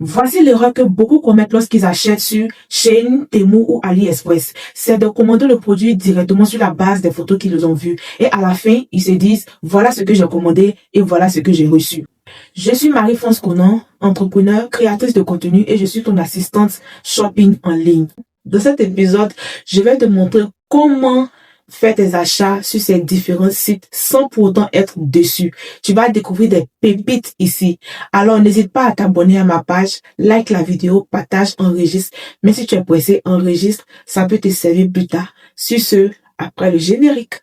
Voici l'erreur que beaucoup commettent lorsqu'ils achètent sur Shein, Temu ou AliExpress. C'est de commander le produit directement sur la base des photos qu'ils ont vues. Et à la fin, ils se disent, voilà ce que j'ai commandé et voilà ce que j'ai reçu. Je suis Marie-France Conan, entrepreneur, créatrice de contenu et je suis ton assistante shopping en ligne. Dans cet épisode, je vais te montrer comment faire tes achats sur ces différents sites sans pour autant être déçu. Tu vas découvrir des pépites ici. Alors, n'hésite pas à t'abonner à ma page, like la vidéo, partage, enregistre. Mais si tu es pressé, enregistre, ça peut te servir plus tard. Sur ce, après le générique.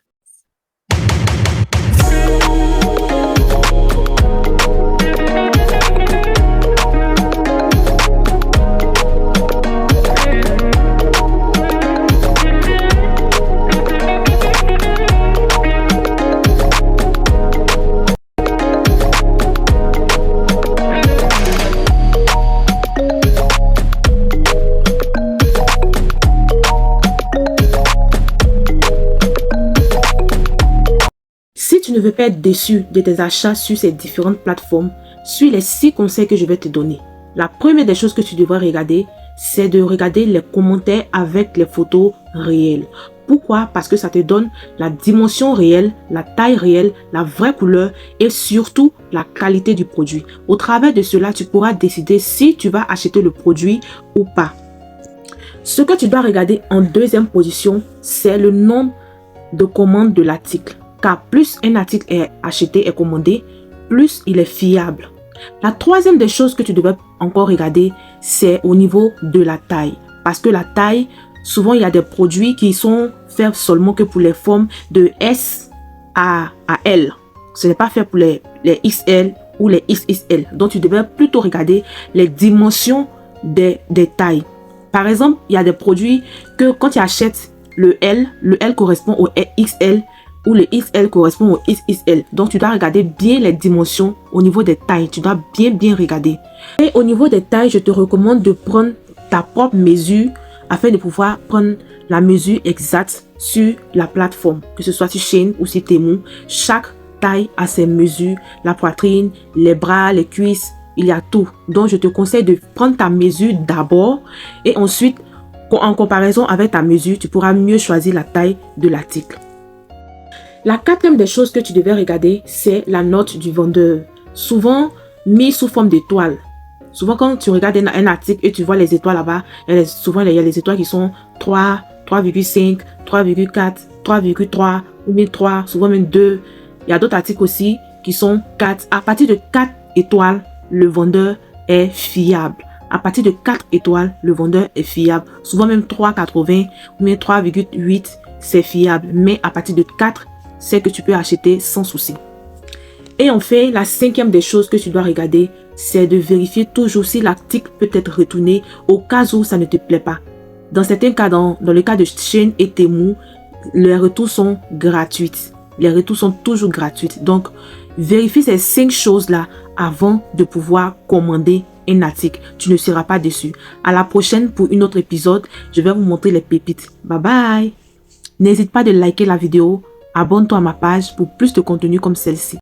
Si tu ne veux pas être déçu de tes achats sur ces différentes plateformes, suis les 6 conseils que je vais te donner. La première des choses que tu devras regarder, c'est de regarder les commentaires avec les photos réelles. Pourquoi? Parce que ça te donne la dimension réelle, la taille réelle, la vraie couleur et surtout la qualité du produit. Au travers de cela, tu pourras décider si tu vas acheter le produit ou pas. Ce que tu dois regarder en deuxième position, c'est le nombre de commandes de l'article. Car plus un article est acheté et commandé, plus il est fiable. La troisième des choses que tu devrais encore regarder, c'est au niveau de la taille. Parce que la taille, souvent il y a des produits qui sont faits seulement que pour les formes de S à L. Ce n'est pas fait pour les XL ou les XXL. Donc tu devrais plutôt regarder les dimensions des tailles. Par exemple, il y a des produits que quand tu achètes le L correspond au XL ou le XL correspond au XXL. Donc, tu dois regarder bien les dimensions au niveau des tailles. Tu dois bien regarder. Et au niveau des tailles, je te recommande de prendre ta propre mesure afin de pouvoir prendre la mesure exacte sur la plateforme. Que ce soit sur Shein ou sur Temu. Chaque taille a ses mesures. La poitrine, les bras, les cuisses, il y a tout. Donc, je te conseille de prendre ta mesure d'abord et ensuite, en comparaison avec ta mesure, tu pourras mieux choisir la taille de l'article. La quatrième des choses que tu devais regarder, c'est la note du vendeur. Souvent mis sous forme d'étoiles. Souvent quand tu regardes un article et tu vois les étoiles là-bas, souvent il y a les étoiles qui sont 3, 3,5, 3,4, 3,3 ou même 3, souvent même 2. Il y a d'autres articles aussi qui sont 4. À partir de 4 étoiles, le vendeur est fiable. À partir de 4 étoiles, le vendeur est fiable. Souvent même 3,80 ou même 3,8, c'est fiable. Mais à partir de 4, c'est que tu peux acheter sans souci. Et enfin, la cinquième des choses que tu dois regarder, c'est de vérifier toujours si l'article peut être retourné au cas où ça ne te plaît pas. Dans certains cas, dans le cas de Shein et Temu, les retours sont gratuits. Les retours sont toujours gratuits. Donc, vérifie ces 5 choses-là avant de pouvoir commander un article. Tu ne seras pas déçu. À la prochaine pour un autre épisode. Je vais vous montrer les pépites. Bye bye. N'hésite pas de liker la vidéo. Abonne-toi à ma page pour plus de contenu comme celle-ci.